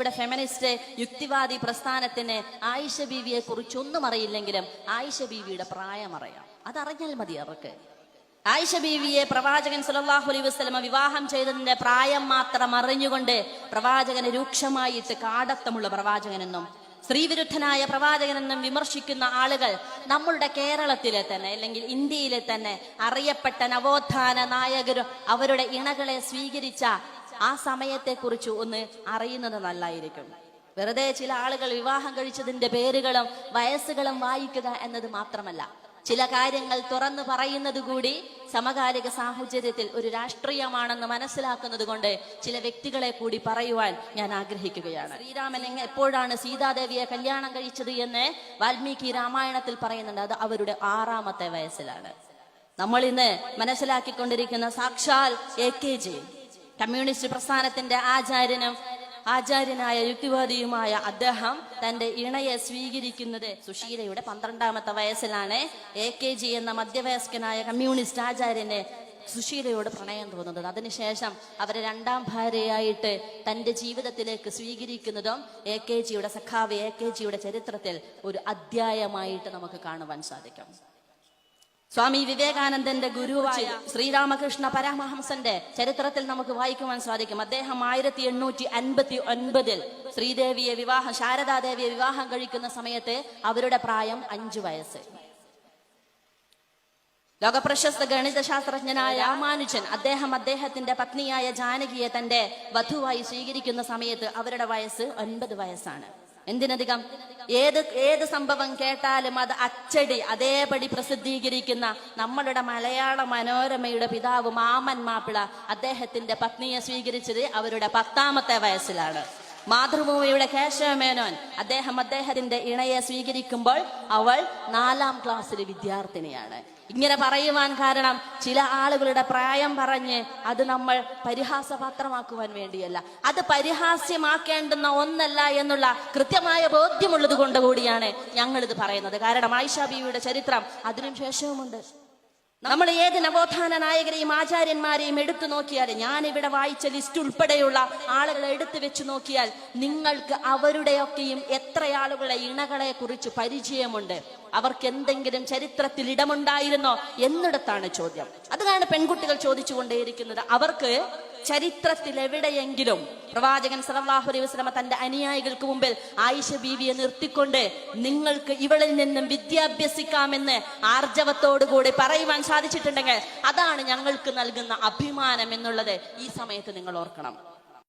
ഇവിടെ ഫെമിനിസ്റ്റ് യുക്തിവാദി പ്രസ്ഥാനത്തിന് ആയിഷ ബീവിയെ കുറിച്ചൊന്നും അറിയില്ലെങ്കിലും ആയിഷ ബീവിയുടെ പ്രായം അറിയാം. അതറിഞ്ഞാൽ മതി അവർക്ക്. ആയിഷ ബീവിയെ പ്രവാചകൻ സല്ലല്ലാഹു അലൈഹി വസല്ലമ വിവാഹം ചെയ്തതിന്റെ പ്രായം മാത്രം അറിഞ്ഞുകൊണ്ട് പ്രവാചകന് രൂക്ഷമായിട്ട് കാടത്തമുള്ള പ്രവാചകനെന്നും സ്ത്രീവിരുദ്ധനായ പ്രവാചകനെന്നും വിമർശിക്കുന്ന ആളുകൾ നമ്മളുടെ കേരളത്തിലെ തന്നെ അല്ലെങ്കിൽ ഇന്ത്യയിലെ തന്നെ അറിയപ്പെട്ട നവോത്ഥാന നായകരും അവരുടെ ഇണകളെ സ്വീകരിച്ച ആ സമയത്തെക്കുറിച്ച് ഒന്ന് അറിയുന്നത് നല്ലായിരിക്കും. വെറുതെ ചില ആളുകൾ വിവാഹം കഴിച്ചതിന്റെ പേരുകളും വയസ്സുകളും വായിക്കുക എന്നത് മാത്രമല്ല, ചില കാര്യങ്ങൾ തുറന്നു പറയുന്നത് കൂടി സമകാലിക സാഹചര്യത്തിൽ ഒരു രാഷ്ട്രീയമാണെന്ന് മനസ്സിലാക്കുന്നത് കൊണ്ട് ചില വ്യക്തികളെ കൂടി പറയുവാൻ ഞാൻ ആഗ്രഹിക്കുകയാണ്. ശ്രീരാമൻ എപ്പോഴാണ് സീതാദേവിയെ കല്യാണം കഴിച്ചത് എന്ന് വാൽമീകി രാമായണത്തിൽ പറയുന്നുണ്ട്. അത് അവരുടെ 6ാമത്തെ വയസ്സിലാണ്. നമ്മൾ ഇന്ന് മനസ്സിലാക്കിക്കൊണ്ടിരിക്കുന്ന സാക്ഷാൽ AKG കമ്മ്യൂണിസ്റ്റ് പ്രസ്ഥാനത്തിന്റെ ആചാര്യനായ യുക്തിവാദിയുമായ അദ്ദേഹം തന്റെ ഇണയെ സ്വീകരിക്കുന്നത് സുശീലയുടെ 12ാമത്തെ വയസ്സിലാണ്. AKG എന്ന മധ്യവയസ്കനായ കമ്മ്യൂണിസ്റ്റ് ആചാര്യന് സുശീലയോട് പ്രണയം തോന്നുന്നത്. അതിനുശേഷം അവരെ 2ാം ഭാര്യയായിട്ട് തന്റെ ജീവിതത്തിലേക്ക് സ്വീകരിക്കുന്നതും AKGയുടെ സഖാവ് AKGയുടെ ചരിത്രത്തിൽ ഒരു അധ്യായമായിട്ട് നമുക്ക് കാണുവാൻ സാധിക്കും. സ്വാമി വിവേകാനന്ദന്റെ ഗുരുവായ ശ്രീരാമകൃഷ്ണ പരമഹംസന്റെ ചരിത്രത്തിൽ നമുക്ക് വായിക്കുവാൻ സാധിക്കും. അദ്ദേഹം 1859 ശാരദാദേവിയെ വിവാഹം കഴിക്കുന്ന സമയത്ത് അവരുടെ പ്രായം 5 വയസ്സ്. ലോകപ്രശസ്ത ഗണിതശാസ്ത്രജ്ഞനായ രാമാനുജൻ അദ്ദേഹത്തിന്റെ പത്നിയായ ജാനകിയെ തന്റെ വധുവായി സ്വീകരിക്കുന്ന സമയത്ത് അവരുടെ വയസ്സ് 9 വയസ്സാണ്. എന്തിനധികം ഏത് സംഭവം കേട്ടാലും അത് അച്ചടി അതേപടി പ്രസിദ്ധീകരിക്കുന്ന നമ്മളുടെ മലയാള മനോരമയുടെ പിതാവ് മാമൻ മാപ്പിള അദ്ദേഹത്തിന്റെ പത്നിയെ സ്വീകരിച്ചത് അവരുടെ 10ാമത്തെ വയസ്സിലാണ്. മാതൃഭൂമിയുടെ കേശവമേനോൻ അദ്ദേഹത്തിന്റെ ഇണയെ സ്വീകരിക്കുമ്പോൾ അവൾ 4ാം ക്ലാസ്സിലെ വിദ്യാർത്ഥിനിയാണ്. ഇങ്ങനെ പറയുവാൻ കാരണം ചില ആളുകളുടെ പ്രായം പറഞ്ഞ് അത് നമ്മൾ പരിഹാസപാത്രമാക്കുവാൻ വേണ്ടിയല്ല, അത് പരിഹാസ്യമാക്കേണ്ടുന്ന ഒന്നല്ല എന്നുള്ള കൃത്യമായ ബോധ്യമുള്ളത് കൊണ്ട് കൂടിയാണ് ഞങ്ങളിത് പറയുന്നത്. കാരണം ആയിഷ ബീവിയുടെ ചരിത്രം അതിനും ശേഷവുമുണ്ട്. നമ്മൾ ഏത് നവോത്ഥാന നായകരെയും ആചാര്യന്മാരെയും എടുത്തു നോക്കിയാൽ, ഞാനിവിടെ വായിച്ച ലിസ്റ്റ് ഉൾപ്പെടെയുള്ള ആളുകളെ എടുത്തു വെച്ച് നോക്കിയാൽ നിങ്ങൾക്ക് അവരുടെയൊക്കെയും എത്ര ആളുകളെ ഇണകളെ കുറിച്ച് പരിചയമുണ്ട്, അവർക്ക് എന്തെങ്കിലും ചരിത്രത്തിൽ ഇടമുണ്ടായിരുന്നോ എന്നിടത്താണ് ചോദ്യം. അതാണ് പെൺകുട്ടികൾ ചോദിച്ചുകൊണ്ടേയിരിക്കുന്നത്. അവർക്ക് ചരിത്രത്തിൽ എവിടെയെങ്കിലും പ്രവാചകൻ സല്ലല്ലാഹു അലൈഹി വസല്ലമ തന്റെ അനുയായികൾക്ക് മുമ്പിൽ ആയിഷ ബീവിയെ നിർത്തിക്കൊണ്ട് നിങ്ങൾക്ക് ഇവളിൽ നിന്നും വിദ്യാഭ്യസിക്കാമെന്ന് ആർജവത്തോടുകൂടി പറയുവാൻ സാധിച്ചിട്ടുണ്ടെങ്കിൽ അതാണ് ഞങ്ങൾക്ക് നൽകുന്ന അഭിമാനം എന്നുള്ളത് ഈ സമയത്ത് നിങ്ങൾ ഓർക്കണം.